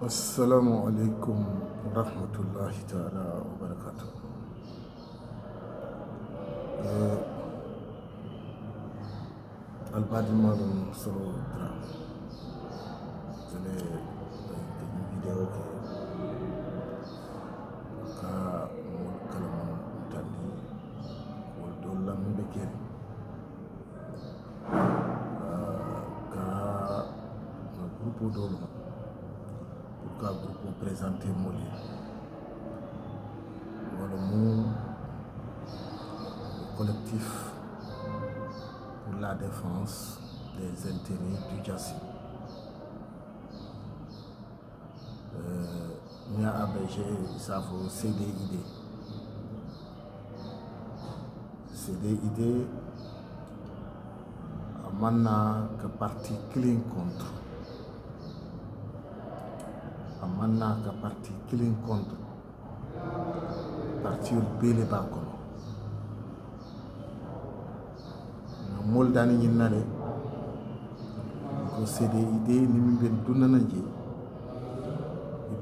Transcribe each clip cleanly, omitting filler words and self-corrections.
Assalamu alaikum rahmatullahi ta'ala wa barakatuh. Albadi malum solo dra. Jene video ke ka mo kalaman tandi wol dolam bekeri. Ka grupo dolo ka grupo présenté moli. Wala mo collectif pour la défense des intérêts du Djassi. Nous avons un CDID. CDID a que parti clean contre. Amana que parti clean contre. Parti bele bakono. Moldani ñinale ko CDID ni mi ben dunana je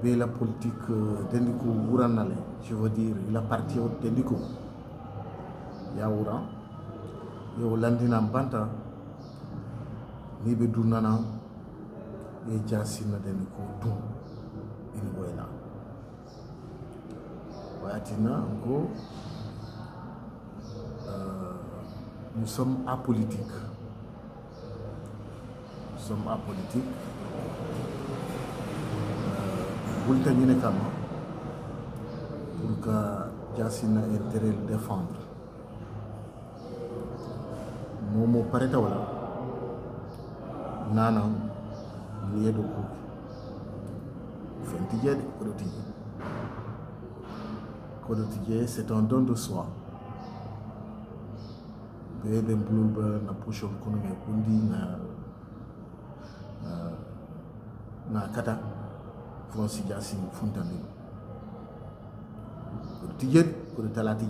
be la politique dendiko wuranale, je veux dire la partie dendiko ya wura yo landina banta ni be dunana e jasina dendiko dum ini wayna wayatina ko nous sommes apolitiques. Nous sommes apolitiques. Pour que Jassina intérêt le défendre. Momo pareta wala nana lié de coup. Kodotije, c'est un don de soi. Bebe mbulumba na pushon kono me kundi na kata fonsi jasi funtandi ko tijet ko talati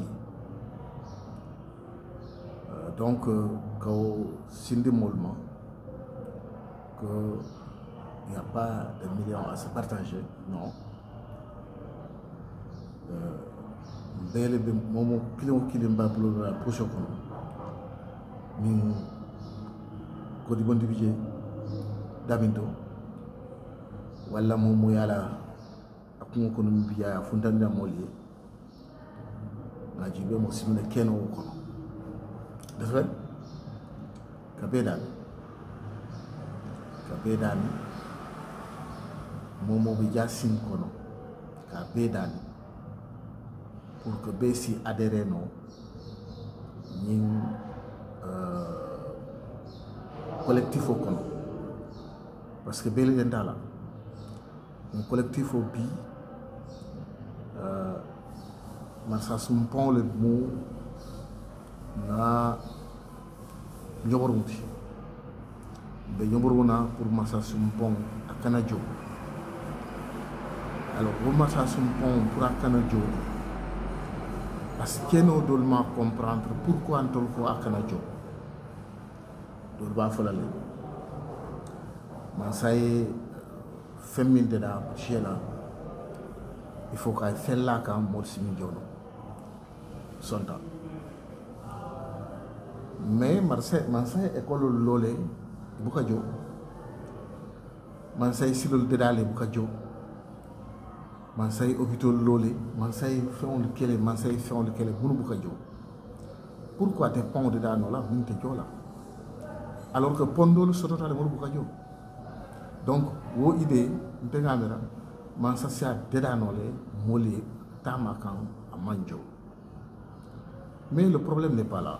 donc ko sindi molma que il n'y a pas de millions à se partager, non. Bele momo kilo kilimba bulo na pushon kono min ko di bondi bije daminto wala mo yala akun ko no biya fundanda molye ngaji be mo simne keno ko defal ka bedan mo bi jasin kono ka bedan pour que be si adhérer no ñing collectif au Kono. Parce que Bélé Dentala, un collectif au Bi, ça sumpon le mot na Nyoborunti. De Nyoboruna pour Massa Sumpon à Kanadjo. Alors, pour Massa Sumpon pour Akanadjo, parce qu'il nous doit comprendre pourquoi on tolko à Kanadjo. Dolba folale mansay femmin de da chela il faut qu'elle fait là quand mot simi jono sonta mais mansay école lolé buka jo mansay silol de dalé buka jo mansay hôpital lolé mansay fon le kele mansay fon le kele bunu buka jo pourquoi te pont de dano là minte jola alors que Pondol sotota le mor bukajo donc wo idée ntegamera man sa sia dedanole moli tamakan amanjo. Mais le problème n'est pas là.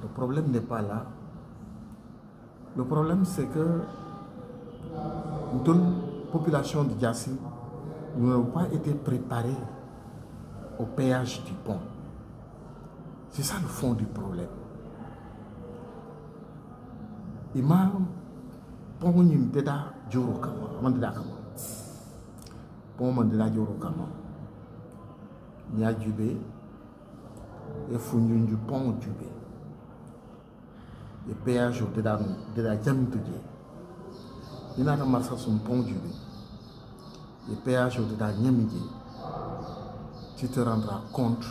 Le problème n'est pas là. Le problème c'est que toute population de Djassi n'ont pas été préparés au péage du pont. C'est ça le fond du problème. Imam pont ñim deda joro kama man deda kama pont man deda joro kama nya jube e funjunju pont jube e péage deda deda jamtu je ina ta marsa sum pont jube et péage au dedans Niamidji, tu te rendras compte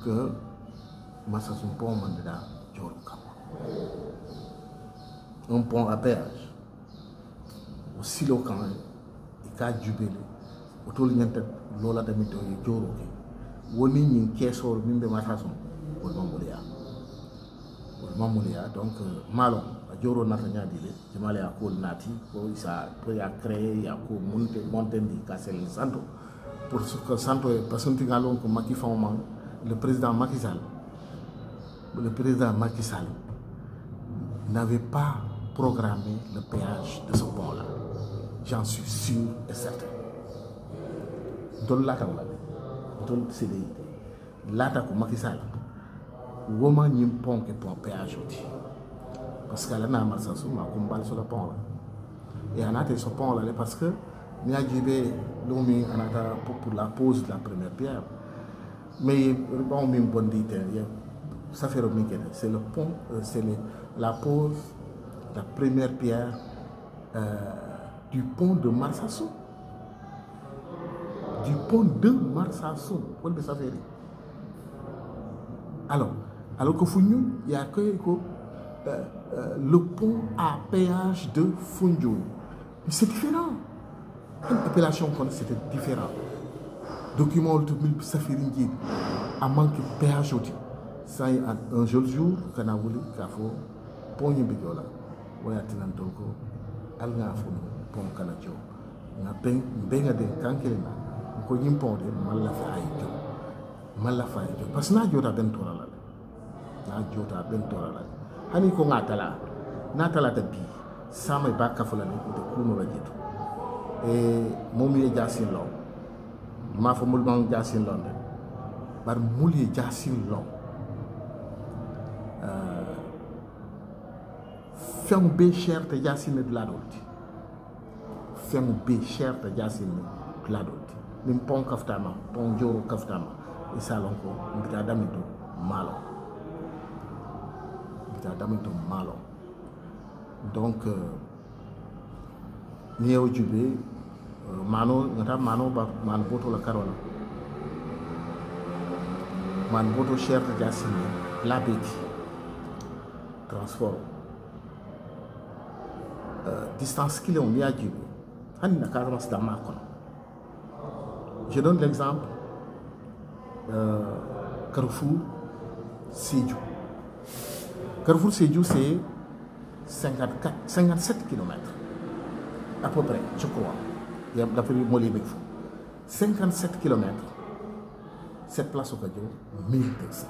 que Marsassoum pont mandeda Dioro Kama. Un pont à péage au silo quand même, il ka jubélé, au tout le lola damito et Dioro ke. Woni ni keso mimbe Marsassoum au Mamoulia, donc Malon, à Dioro Natania dile, je m'allais à Koul Nati, pour ça, pour y a créé, à Koul Montendi, Kassel Santo, pour ce que Santo est parce que Galon comme Macky Fauman, le président Macky Sall n'avait pas programmé le péage de ce pont-là. J'en suis sûr et certain. Dans l'attaque, dans CDI, l'attaque Macky Sall, woman y pont que pont péage aussi. Parce qu'elle a un Marsassoum, on combat sur le pont là. Et on a été sur le pont là parce que nous avons l'homme pour la pose de la première pierre. Mais bon, bon ça fait c'est le pont, c'est la pose, la première pierre du pont de Marsassoum. Du pont de Marsassoum. Alors que Foundiougne, il y a que le pont à péage de Foundiougne. C'est différent. L'appellation c'était différent. Document de Safiringi a manqué péage aussi. Ça un jour qu'on a voulu qu'il faut pont Yimbigola. On a tenu donc alga pont Kanacho. On a benga de Kankelina. On a pont de Malafaï. Parce que n'a jota bentora la. Na jota bentora la. Hani ko ngatala. Natala de bi. Sama ba kafola ni ko kuno la jitu. Et momi Jasin Long. Ma fa mulbang Jasin Long. Bar muli Jasin Long. Ferme B cher te Jasin de l'adult. Ferme B cher te Jasin de l'adult. Nim pon kaftama, pon Dioro kaftama. Et ça l'onko, mbita damito malo. Mbita damito malo. Donc, ni au jubé, mano, ngata mano ba man boto la carola. Man boto cher de Jassine, la bête, transport. Distance qu'il est on y a jubé. Hani na carrément c'est dans ma con. Je donne l'exemple. Carrefour Sédhiou. Carrefour Sédhiou, c'est 57 km. À peu près, je crois. Il y a d'après Molly Bigfou. 57 km. Cette place au Kadio, 1200.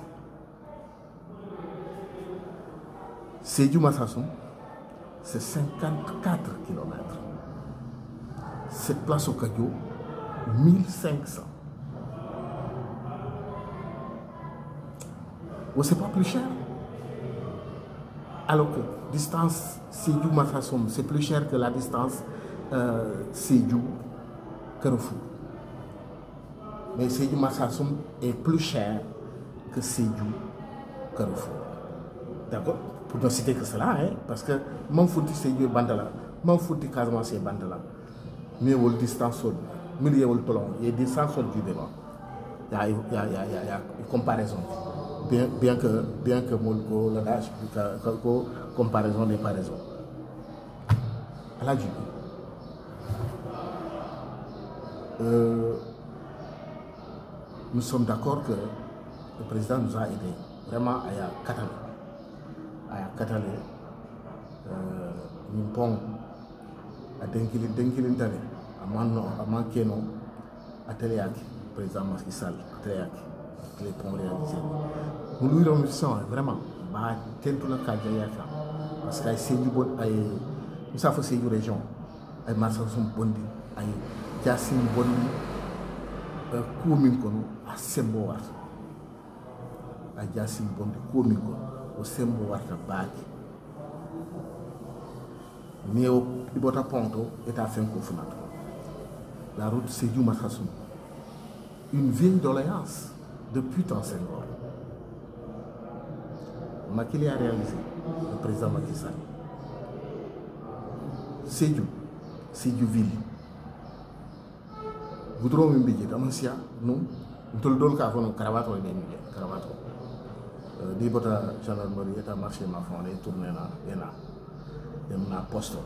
Sédhiou Marsassoum, c'est 54 km. Cette place au Kadio, 1500. C'est pas plus cher. Alors que distance Sédhiou Marsassoum, c'est plus cher que la distance Sédhiou Carrefour. Mais Sédhiou Marsassoum est plus cher que Sédhiou Carrefour. D'accord? Pour ne citer que cela, hein? Parce que mon foutu Sédhiou Bandala, mon foutu quasiment c'est Bandala. Mais il y a distance, il y a une distance du débat. Il y a une comparaison. Bien que Molko, le lâche, comparaison n'est pas raison. À la Jubé. Nous sommes d'accord que le président nous a aidés vraiment à Kataler. Nous pont à Denkilin Tale, à Mankeno, à Téléaki, président Macky Sall, à Téléaki. Les ponts réalisés. Nous lui remercions vraiment. Parce que c'est du bon. Nous savons que c'est une région. Les Marsassoum Bondi, les Jassine Bondi, Kouminkono, à Semboar. Les Jassine Bondi, Kouminkono, au Semboar, à Baki. Néo, Ibota Ponto est à Fenkofunato. La route c'est du Marsassoum. Une vieille doléance. Depuis tant Senghor, Macky a réalisé, le président Macky Sall. Sédhiou ville. goudron min biji amasia non ntol dol ka fono cravato e mi cravato di bota gendarmerie eta marché ma fondé tourner na ena dem na posto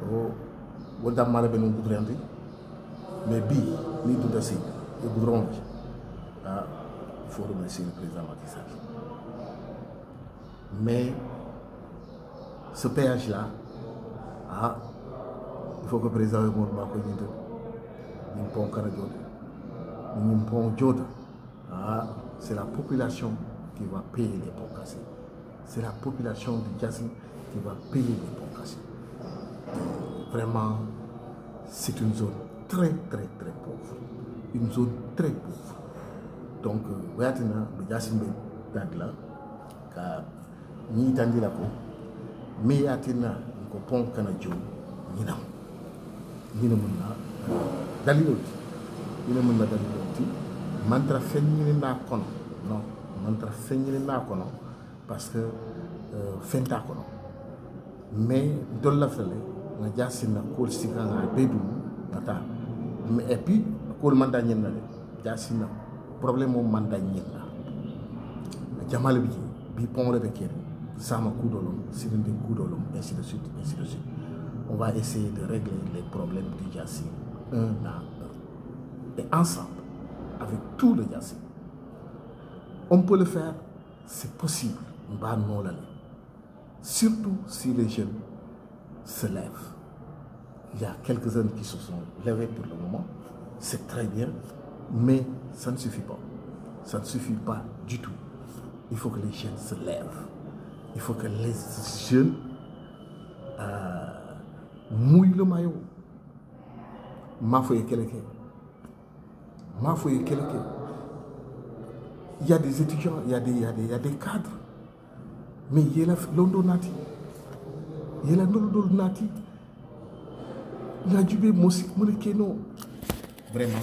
o wonda mala be non goudron ri mais bi ni tout assez e goudron bi ah il faut remercier le président Macky Sall mais ce péage là ah il faut que le président de Mourma c'est la population qui va payer les ponts cassés. C'est la population de Diassine qui va payer les ponts cassés. Vraiment, c'est une zone très pauvre. Une zone très pauvre. Donc, maintenant, Diassine Dadla, car ni tandi la peau, mais yatina, le pont canadien, ni non. Ni ne muna daliloti ina muna daliloti mantra feññini na kono non mantra feññini na kono parce que fenta kono mais dolla fele nga jassina kol sika nga bedu nata mais et puis kol manda ñenna le jassina problème mo manda ñenna jamal bi pont le beker sama kudolom sirinde kudolom ainsi de suite on va essayer de régler les problèmes du Diassine un à un. Et ensemble, avec tout le Diassine, on peut le faire, c'est possible. Surtout si les jeunes se lèvent. Il y a quelques jeunes qui se sont levés pour le moment, c'est très bien, mais ça ne suffit pas. Ça ne suffit pas du tout. Il faut que les jeunes se lèvent. Il faut que les jeunes mouille le maillot. Ma foi quelqu'un. Il y a des étudiants, il y a des cadres. Mais il y a l'ondo nati. Il y a l'ondo nati. Il y a du monikeno. Vraiment.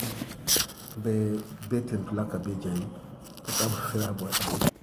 Bête la cabéjaï. Pour faire la boîte.